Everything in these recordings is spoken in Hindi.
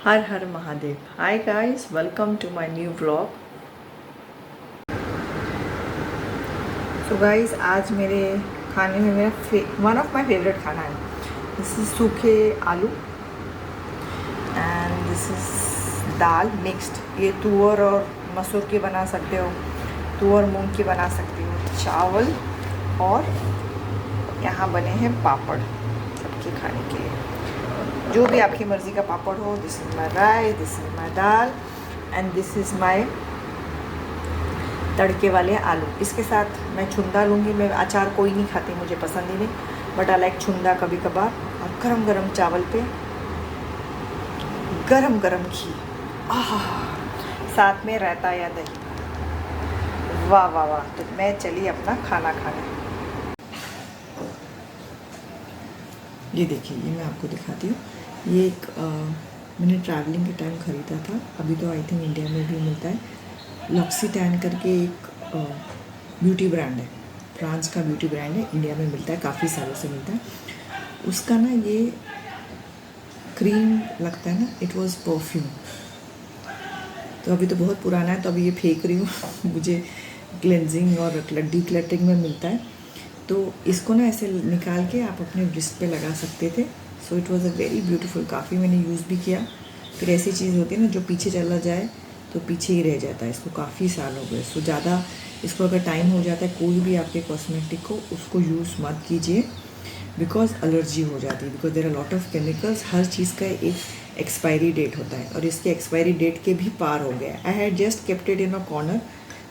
Her Har Mahadev. Hi guys, welcome to my new vlog. So guys, आज मेरे खाने में मेरा वन ऑफ माय फेवरेट खाना है। दिस इज़ सूखे आलू and this is dal mixed. ये तुअर और मसूर की बना सकते हो, तुअर मूंग की बना सकते हो, चावल, और यहाँ बने हैं पापड़ सबके खाने के लिए। जो भी आपकी मर्ज़ी का पापड़ हो। This is my rice, this is my dal and this is my तड़के वाले आलू। इसके साथ मैं छुंदा लूँगी। मैं अचार कोई नहीं खाती, मुझे पसंद ही नहीं, बट आई लाइक छुंदा कभी कभार। और गरम गरम चावल पे गरम गरम घी, आह, साथ में रायता या दही, वाह वाह वाह। तो मैं चली अपना खाना खाने। ये देखिए, ये मैं आपको दिखाती हूँ। ये एक मैंने ट्रैवलिंग के टाइम ख़रीदा था। अभी तो आई थिंक इंडिया में भी मिलता है। लॉक्सीटैन करके एक ब्यूटी ब्रांड है, फ्रांस का ब्यूटी ब्रांड है, इंडिया में मिलता है, काफ़ी सालों से मिलता है। उसका ना ये क्रीम लगता है ना, इट वाज परफ्यूम। तो अभी तो बहुत पुराना है, तो अभी ये फेंक रही हूँ। मुझे क्लेंजिंग और डीक्लटरिंग में मिलता है। तो इसको ना ऐसे निकाल के आप अपने रिस्ट पे लगा सकते थे। So it was a very beautiful. काफ़ी मैंने यूज़ भी किया। फिर ऐसी चीज़ होती है ना, जो पीछे चला जाए तो पीछे ही रह जाता है। इसको काफ़ी साल हो गए। सो ज़्यादा इसको अगर टाइम हो जाता है कोई भी आपके कॉस्मेटिक को, उसको यूज़ मत कीजिए, बिकॉज एलर्जी हो जाती है। Because there are lot of chemicals. हर चीज़ का एक एक्सपायरी डेट होता है, और इसके एक्सपायरी डेट के भी पार हो गया। I had just kept it in a corner.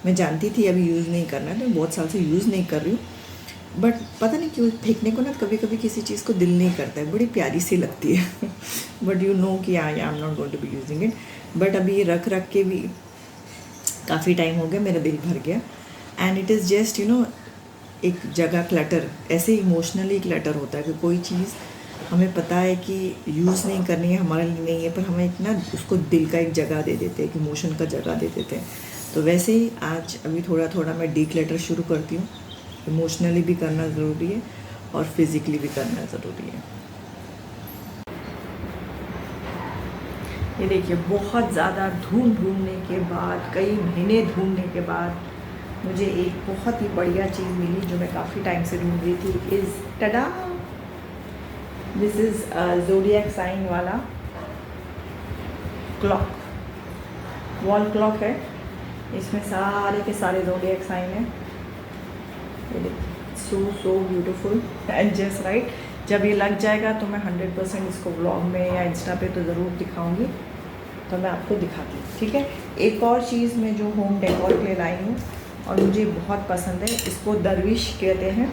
मैं जानती थी अभी यूज़ नहीं करना है, तो बहुत साल से यूज़ नहीं कर रही हूँ। बट पता नहीं क्यों फेंकने को ना कभी कभी किसी चीज़ को दिल नहीं करता है। बड़ी प्यारी सी लगती है। बट यू नो कि I am not going to be using it. But अभी रख रख के भी काफ़ी टाइम हो गया, मेरा दिल भर गया। एंड इट इज़ जस्ट एक जगह क्लटर, ऐसे इमोशनली क्लटर होता है कि कोई चीज़ हमें पता है कि यूज़ नहीं करनी है, हमारे लिए नहीं है, पर हमें एक ना उसको दिल का एक जगह दे देते हैं, एक इमोशन का जगह दे देते हैं। तो वैसे ही आज अभी थोड़ा थोड़ा मैं डीक्लटर शुरू करती हूँ। इमोशनली भी करना ज़रूरी है और फिज़िकली भी करना ज़रूरी है। ये देखिए, बहुत ज़्यादा ढूंढने के बाद, कई महीने ढूंढने के बाद मुझे एक बहुत ही बढ़िया चीज़ मिली, जो मैं काफ़ी टाइम से ढूंढ रही थी। Is tada, this is zodiac sign वाला क्लॉक, वॉल क्लॉक है। इसमें सारे के सारे ज़ोडिएक साइन हैं। ये देखिए, so beautiful and just right. जब ये लग जाएगा तो मैं 100% इसको व्लॉग में या इंस्टा पे तो ज़रूर दिखाऊंगी। तो मैं आपको दिखाती हूँ, ठीक है। एक और चीज़ मैं जो होम डेकोर के लिए लाई हूँ और मुझे बहुत पसंद है, इसको दरविश कहते हैं।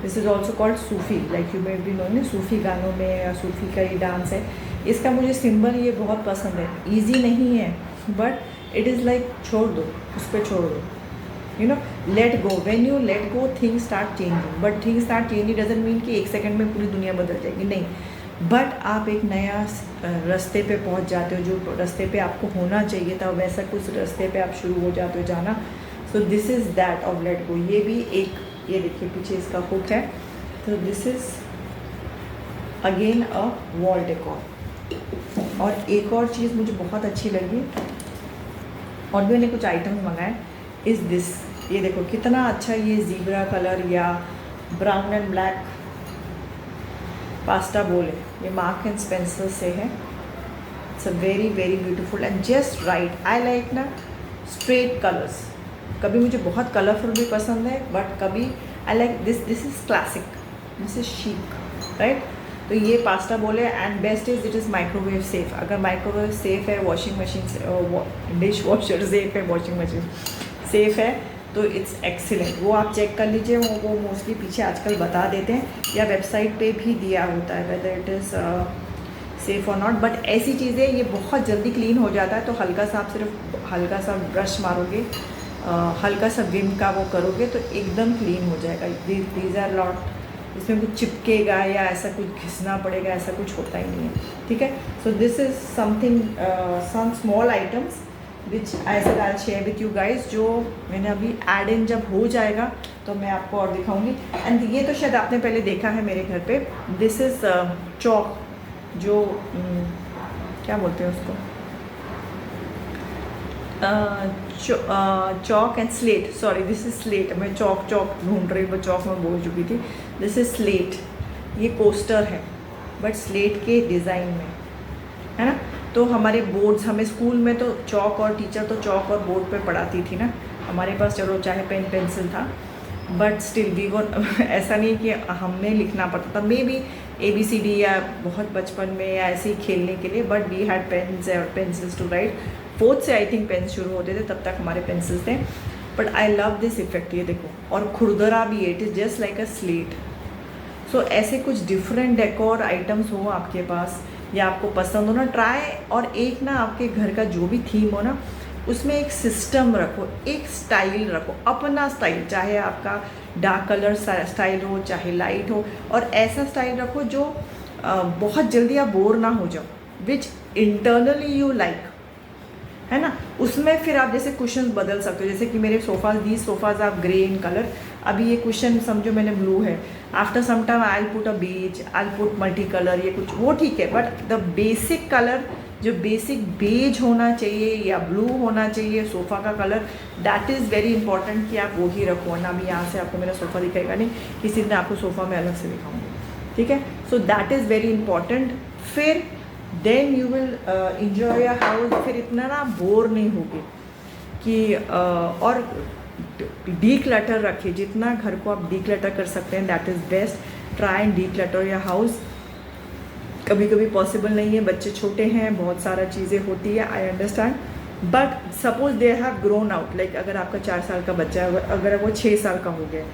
This is also called Sufi, like you may be knowing. सूफ़ी गानों में या सूफ़ी का ये डांस है। इसका मुझे सिंबल ये बहुत पसंद है। ईजी नहीं है, बट इट इज़ लाइक छोड़ दो, उस पर छोड़ दो, let go. When you let go, things start changing. But things start changing doesn't mean कि एक सेकंड में पूरी दुनिया बदल जाएगी, नहीं। बट आप एक नया रास्ते पे पहुंच जाते हो, जो रास्ते पे आपको होना चाहिए था, वैसा कुछ रास्ते पे आप शुरू हो जाते हो जाना। सो this is that of let go. ये भी एक, ये देखिए पीछे इसका हुक है। तो this is again a wall decor. और एक और चीज़ मुझे बहुत अच्छी लगी, और भी मैंने कुछ आइटम्स मंगाए, इज़ दिस। ये देखो कितना अच्छा, ये ज़ीब्रा कलर या ब्राउन एंड ब्लैक पास्ता बोल है। ये मार्क एंड स्पेंसर से है। It's a very very beautiful and just right. I like ना स्ट्रेट कलर्स। कभी मुझे बहुत कलरफुल भी पसंद है, बट कभी I like this is classic, this is chic, right. तो ये पास्ता बोल है। And best is it is microwave safe. अगर माइक्रोवेव सेफ़ है, washing machine dish washer safe है, वॉशिंग मशीन सेफ़ है, तो इट्स एक्सीलेंट। वो आप चेक कर लीजिए। वो मोस्टली पीछे आजकल बता देते हैं, या वेबसाइट पे भी दिया होता है वेदर इट इज़ सेफ़ और नॉट। बट ऐसी चीज़ें ये बहुत जल्दी क्लीन हो जाता है। तो हल्का सा आप सिर्फ हल्का सा ब्रश मारोगे, हल्का सा विम का वो करोगे, तो एकदम क्लीन हो जाएगा। दीज आर लॉट, इसमें कुछ चिपकेगा या ऐसा कुछ घिसना पड़ेगा, ऐसा कुछ होता ही नहीं है, ठीक है। So this is something, some small items which I said I share with you guys, जो मैंने अभी एड इन जब हो जाएगा तो मैं आपको और दिखाऊंगी। एंड ये तो शायद आपने पहले देखा है मेरे घर पे। दिस इज़ चौक, जो क्या बोलते हैं उसको, chalk and slate, sorry this is slate, मैं चॉक ढूंढ रही हूँ, चॉक में बोल चुकी थी, दिस इज स्लेट। ये कोस्टर है बट स्लेट के डिज़ाइन में, है ना। तो हमारे बोर्ड्स, हमें स्कूल में तो चॉक और टीचर तो चॉक और बोर्ड पे पढ़ाती थी ना, हमारे पास चलो चाहे पेन पेंसिल था, बट स्टिल वी वर ऐसा नहीं कि हमें लिखना पड़ता था, मे बी ABCD या बहुत बचपन में या ऐसे ही खेलने के लिए, बट वी हैड पेन्स और पेंसिल्स टू राइट। 4th से आई थिंक पेन्स शुरू होते थे, तब तक हमारे पेंसिल्स थे। But I love this effect, ये देखो, और खुरदरा भी, it is just like a slate. So ऐसे कुछ डिफरेंट डेकोर आइटम्स हो आपके पास या आपको पसंद हो ना, ट्राई, और एक ना आपके घर का जो भी थीम हो ना, उसमें एक सिस्टम रखो, एक स्टाइल रखो, अपना स्टाइल, चाहे आपका डार्क कलर स्टाइल हो चाहे लाइट हो, और ऐसा स्टाइल रखो जो बहुत जल्दी आप बोर ना हो जाओ, विच इंटरनली यू लाइक, है ना। उसमें फिर आप जैसे कुशन बदल सकते हो, जैसे कि मेरे सोफाज, दीज सोफाज आप ग्रे इन कलर, अभी ये कुशन समझो मैंने ब्लू है, after some time I put a beige, I put multi colour, ये कुछ वो ठीक है, बट द बेसिक कलर, जो बेसिक बेज होना चाहिए या ब्लू होना चाहिए सोफ़ा का colour, that is very important कि आप वो ही रखो। ना अभी यहाँ से आपको मेरा सोफ़ा दिखाएगा नहीं, किसी दिन आपको सोफ़ा में अलग से दिखाऊंगी, ठीक है। So that is very important. फिर then you will enjoy your house, फिर इतना ना बोर नहीं होगे कि और डी क्लटर रखिए, जितना घर को आप डी क्लटर कर सकते हैं that is best. Try and D clutter your house. कभी कभी पॉसिबल नहीं है, बच्चे छोटे हैं, बहुत सारा चीज़ें होती है, I understand, but suppose they have grown out, like अगर आपका 4 साल का बच्चा है, अगर वो 6 साल का हो गया,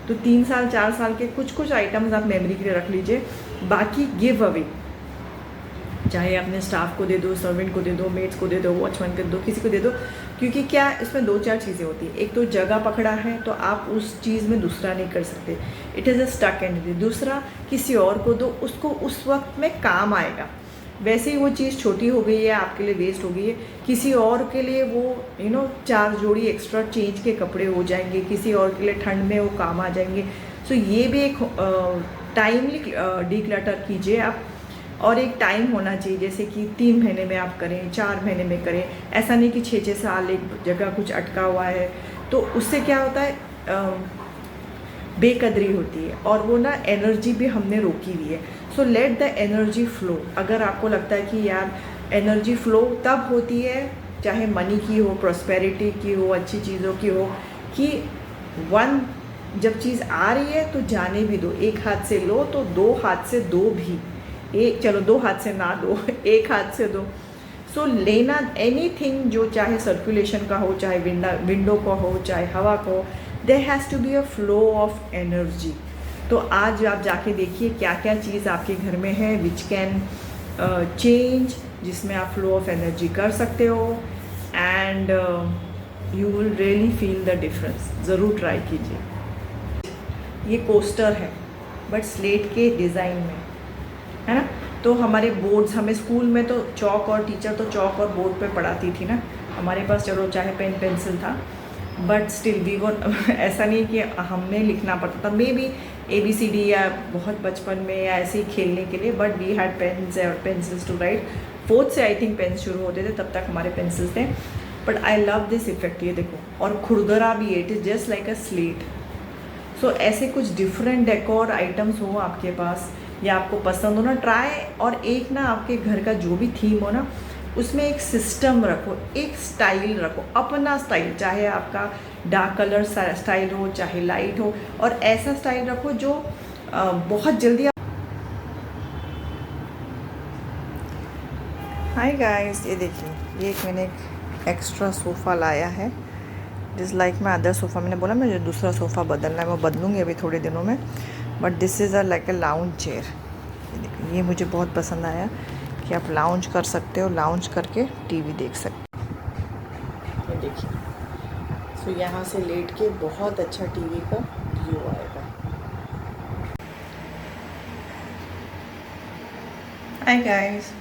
तो 3 साल 4 साल के कुछ आइटम्स आप मेमोरी के लिए रख लीजिए, बाकी गिव अवे, चाहे अपने स्टाफ को दे दो, सर्वेंट को दे दो, मेट्स को दे दो, वॉचमैन को दे दो, किसी को दे दो, क्योंकि क्या इसमें 2-4 चीज़ें होती है। एक तो जगह पकड़ा है तो आप उस चीज़ में दूसरा नहीं कर सकते, it is a stuck end. दूसरा, किसी और को दो, उसको उस वक्त में काम आएगा, वैसे ही वो चीज़ छोटी हो गई है, आपके लिए वेस्ट हो गई है, किसी और के लिए वो 4 जोड़ी एक्स्ट्रा चेंज के कपड़े हो जाएंगे, किसी और के लिए ठंड में वो काम आ जाएंगे। सो ये भी एक टाइमली डिक्लटर कीजिए आप, और एक टाइम होना चाहिए, जैसे कि 3 महीने में आप करें, 4 महीने में करें, ऐसा नहीं कि 6-6 साल एक जगह कुछ अटका हुआ है, तो उससे क्या होता है, बेकदरी होती है, और वो ना एनर्जी भी हमने रोकी हुई है। So let the energy flow. अगर आपको लगता है कि यार एनर्जी फ्लो तब होती है, चाहे मनी की हो, प्रॉस्पेरिटी की हो, अच्छी चीज़ों की हो, कि जब चीज़ आ रही है तो जाने भी दो, एक हाथ से लो तो 2 हाथ से दो भी, एक चलो 2 हाथ से ना दो, एक हाथ से दो। सो लेना एनीथिंग, जो चाहे सर्कुलेशन का हो, चाहे विंडो का हो, चाहे हवा का हो, there has to be a flow of energy. तो आज आप जाके देखिए क्या क्या चीज़ आपके घर में है विच कैन चेंज, जिसमें आप फ्लो ऑफ एनर्जी कर सकते हो, and you will really feel the difference. ज़रूर ट्राई कीजिए। ये कोस्टर है बट स्लेट के डिज़ाइन में, है ना। तो हमारे बोर्ड्स, हमें स्कूल में तो चॉक और टीचर तो चॉक और बोर्ड पे पढ़ाती थी ना, हमारे पास चलो चाहे पेन पेंसिल था, बट स्टिल वी वर ऐसा नहीं कि हमें लिखना पड़ता था, मे बी ABCD या बहुत बचपन में या ऐसे ही खेलने के लिए, बट वी हैड पेन्स और पेंसिल्स टू राइट। 4th से आई थिंक पेन्स शुरू होते थे, तब तक हमारे पेंसिल्स थे। But I love this effect, ये देखो, और खुरदरा भी, it is just like a slate. So ऐसे कुछ डिफरेंट डेकोर आइटम्स हो आपके पास या आपको पसंद हो ना, ट्राई, और एक ना आपके घर का जो भी थीम हो ना, उसमें एक सिस्टम रखो, एक स्टाइल रखो, अपना स्टाइल, चाहे आपका डार्क कलर स्टाइल हो चाहे लाइट हो, और ऐसा स्टाइल रखो जो बहुत जल्दी। हाय गाइस, ये देखिए, ये एक मैंने एक एक्स्ट्रा सोफ़ा लाया है, जिस लाइक मैं अदर सोफ़ा, मैंने बोला मैं जो दूसरा सोफ़ा बदलना है वो बदलूँगी अभी थोड़े दिनों में, but this is a like a lounge chair. ये देखिए, ये मुझे बहुत पसंद आया कि आप लाउंज कर सकते हो, लाउंज करके टीवी देख सकते हो। ये देखिए, सो यहाँ से लेट के बहुत अच्छा टीवी का व्यू आएगा। हाय गाइस,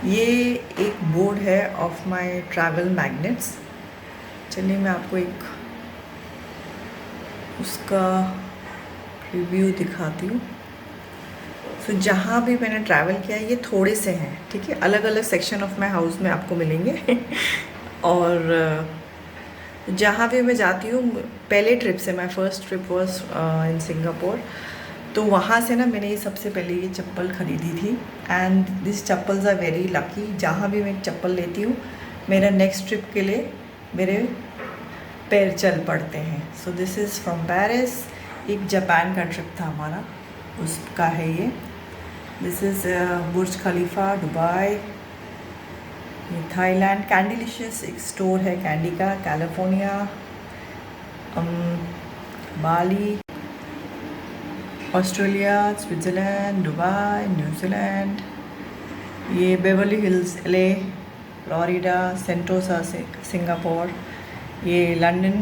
ये एक बोर्ड है ऑफ माय ट्रैवल मैग्नेट्स। चलिए मैं आपको एक उसका रिव्यू दिखाती हूँ। सो जहाँ भी मैंने ट्रैवल किया है ये थोड़े से हैं, ठीक है, अलग अलग सेक्शन ऑफ माई हाउस में आपको मिलेंगे और जहाँ भी मैं जाती हूँ, पहले ट्रिप से, my first trip was in Singapore, तो वहाँ से ना मैंने ये सबसे पहले ये चप्पल ख़रीदी थी and this chappals are very lucky. जहाँ भी मैं चप्पल लेती हूँ मेरा नेक्स्ट ट्रिप के लिए मेरे पैर चल पड़ते हैं। So this is from Paris. एक जापान का ट्रिप था हमारा, उसका है ये। This is Burj Khalifa Dubai, ये थाईलैंड। कैंडीलिशियस एक स्टोर है कैंडी का, California, Bali, Australia, Switzerland, Dubai, New Zealand, ये Beverly Hills LA, Florida, Sentosa Singapore, ये London,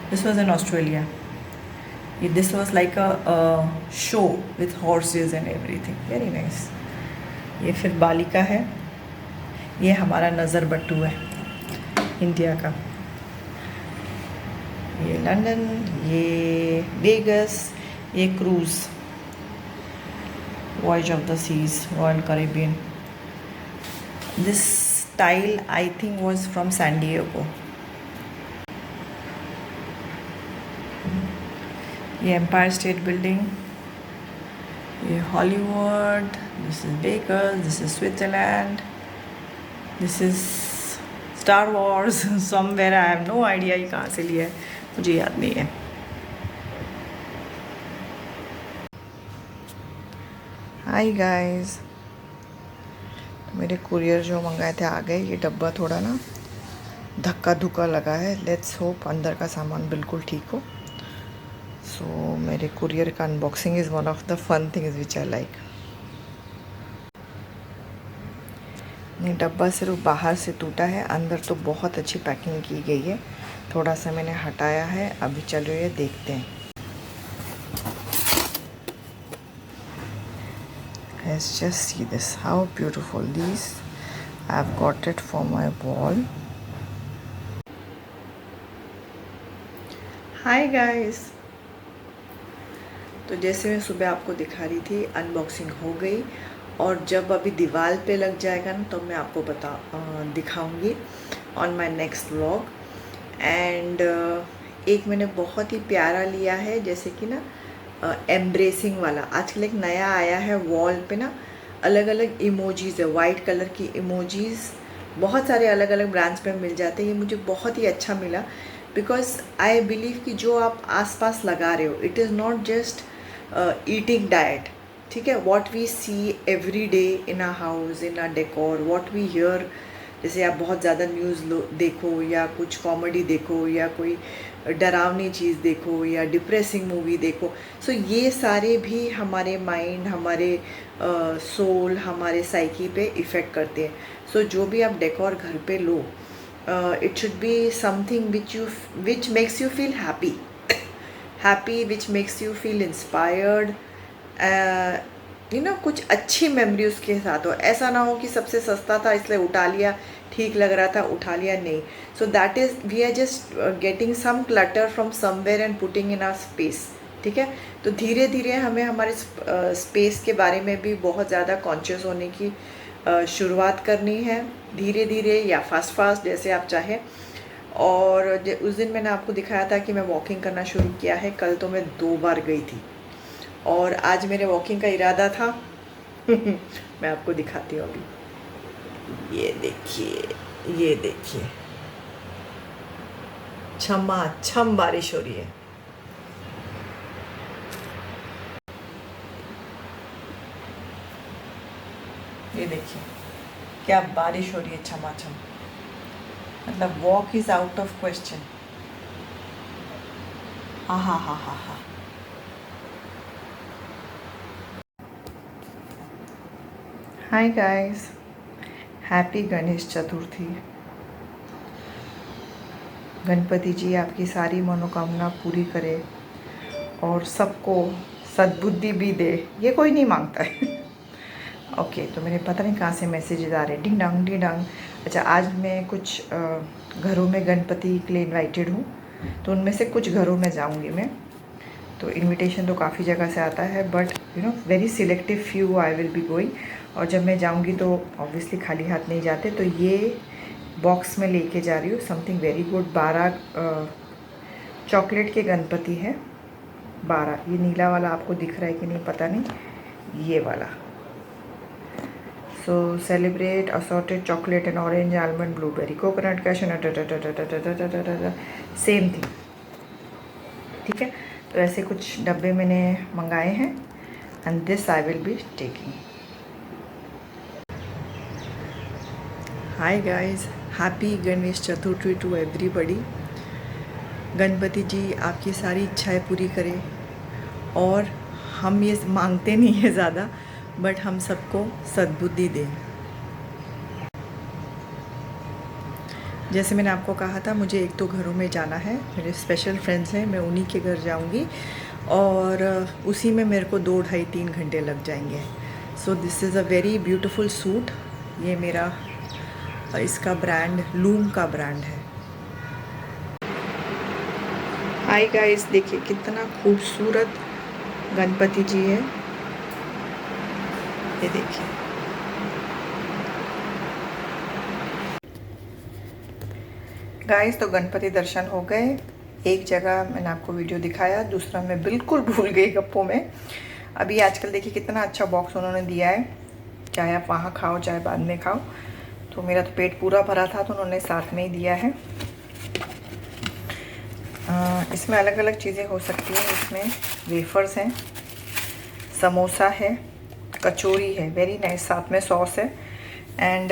this was in Australia. ये this was like a show with horses and everything, very nice. ये फिर बाली का है, ये हमारा नज़र बट्टू है इंडिया का। ये लंदन, ये वेगस, ये cruise, Voyage of the Seas, Royal Caribbean. This style I think was from San Diego. ये एम्पायर स्टेट बिल्डिंग, ये Hollywood, this is Vegas, this is Switzerland, this is Star Wars somewhere, I have no idea ये कहाँ से लिया है, मुझे याद नहीं है। हाय गाइस, मेरे कुरियर जो मंगाए थे आ गए। ये डब्बा थोड़ा ना धक्का धुक्का लगा है, लेट्स होप अंदर का सामान बिल्कुल ठीक हो। सो मेरे कुरियर का unboxing is one of the fun things which I like. ये डब्बा सिर्फ बाहर से टूटा है, अंदर तो बहुत अच्छी पैकिंग की गई है। थोड़ा सा मैंने हटाया है, अभी चल रही है, देखते हैं। Let's just see this, how beautiful these. I've got it for my wall. Hi guys, तो जैसे मैं सुबह आपको दिखा रही थी, अनबॉक्सिंग हो गई और जब अभी दीवार पे लग जाएगा ना तो मैं आपको दिखाऊंगी on my next vlog. And एक मैंने बहुत ही प्यारा लिया है, जैसे कि ना एम्ब्रेसिंग वाला। आजकल एक नया आया है वॉल पे ना, अलग अलग इमोजीज़ है, वाइट कलर की इमोजीज़ बहुत सारे अलग अलग ब्रांड्स पे मिल जाते हैं। ये मुझे बहुत ही अच्छा मिला बिकॉज आई बिलीव कि जो आप आसपास लगा रहे हो, it is not just eating diet, ठीक है। What we see every day in a house, in a decor, what we hear, जैसे आप बहुत ज़्यादा न्यूज़ देखो या कुछ कॉमेडी देखो या कोई डरावनी चीज़ देखो या डिप्रेसिंग मूवी देखो, सो ये सारे भी हमारे माइंड, हमारे सोल, हमारे साइकी पे इफ़ेक्ट करते हैं। सो जो भी आप डेकोर घर पे लो, it should be something which makes you feel happy, which makes you feel inspired, you know, कुछ अच्छी मेमोरी उसके साथ हो। ऐसा ना हो कि सबसे सस्ता था इसलिए उठा लिया, ठीक लग रहा था उठा लिया, नहीं। So that is we are just getting some clutter from somewhere and putting in our space, ठीक है। तो धीरे धीरे हमें हमारे स्पेस के बारे में भी बहुत ज़्यादा कॉन्शियस होने की शुरुआत करनी है, धीरे धीरे या फास्ट जैसे आप चाहें। और उस दिन मैंने आपको दिखाया था कि मैं वॉकिंग करना शुरू किया है। कल तो मैं 2 बार गई थी और आज मेरे वॉकिंग का इरादा था मैं आपको दिखाती हूँ अभी। ये देखिए छम बारिश हो रही है। ये देखिए क्या बारिश हो रही है, छमाछम, मतलब walk is out of question. हा। हाय गाइस, हैप्पी गणेश चतुर्थी। गणपति जी आपकी सारी मनोकामना पूरी करे और सबको सद्बुद्धि भी दे, ये कोई नहीं मांगता है ओके, तो मेरे पता नहीं कहाँ से मैसेजेस आ रहे हैं, डिंग डंग। अच्छा, आज मैं कुछ घरों में गणपति के लिए इनवाइटेड हूँ, तो उनमें से कुछ घरों में जाऊँगी मैं। तो इनविटेशन तो काफ़ी जगह से आता है, but very selective few I will be going. और जब मैं जाऊंगी तो ऑब्वियसली खाली हाथ नहीं जाते, तो ये बॉक्स में लेके जा रही हूँ समथिंग वेरी गुड। 12 चॉकलेट के गणपति है, 12। ये नीला वाला आपको दिख रहा है कि नहीं पता नहीं, ये वाला। So celebrate assorted chocolate and orange almond blueberry coconut cashnut, same thing, ठीक है। तो ऐसे कुछ डब्बे मैंने मंगाए हैं and this I will be taking. Hi guys, happy Ganesh Chaturthi to everybody. Ganpati ji आपकी सारी इच्छाएं पूरी करें, और हम ये मांगते नहीं है ज़्यादा, बट हम सबको सद्बुद्धि दें। जैसे मैंने आपको कहा था, मुझे एक तो घरों में जाना है, मेरे स्पेशल फ्रेंड्स हैं, मैं उन्हीं के घर जाऊंगी और उसी में मेरे को 2 ढाई 3 घंटे लग जाएंगे। सो this is a very beautiful suit. ये मेरा इसका ब्रांड लूम का ब्रांड है। हाय गाइस, देखिए कितना खूबसूरत गणपति जी है, ये देखिए। गाइस, तो गणपति दर्शन हो गए। एक जगह मैंने आपको वीडियो दिखाया, दूसरा मैं बिल्कुल भूल गई गप्पों में। अभी आजकल देखिए कितना अच्छा बॉक्स उन्होंने दिया है, चाहे आप वहाँ खाओ चाहे बाद में खाओ। तो मेरा तो पेट पूरा भरा था, तो उन्होंने साथ में ही दिया है। इसमें अलग अलग चीज़ें हो सकती हैं। इसमें वेफर्स हैं, समोसा है, कचौरी है, वेरी नाइस, साथ में सॉस है। And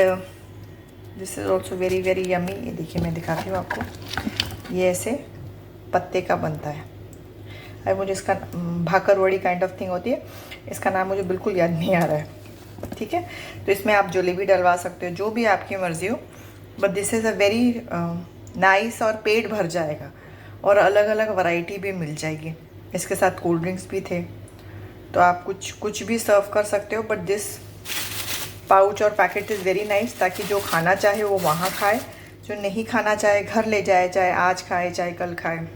this is also very very yummy. ये देखिए, मैं दिखाती हूँ आपको। ये ऐसे पत्ते का बनता है। अरे मुझे इसका भाकरवड़ी काइंड ऑफ थिंग होती है, इसका नाम मुझे बिल्कुल याद नहीं आ रहा है, ठीक है। तो इसमें आप जलेबी डलवा सकते हो, जो भी आपकी मर्ज़ी हो, but this is a very nice, और पेट भर जाएगा और अलग अलग वैरायटी भी मिल जाएगी। इसके साथ कोल्ड ड्रिंक्स भी थे, तो आप कुछ भी सर्व कर सकते हो। बट दिस पाउच और पैकेट इज़ वेरी नाइस, ताकि जो खाना चाहे वो वहाँ खाए, जो नहीं खाना चाहे घर ले जाए, चाहे आज खाए चाहे कल खाए।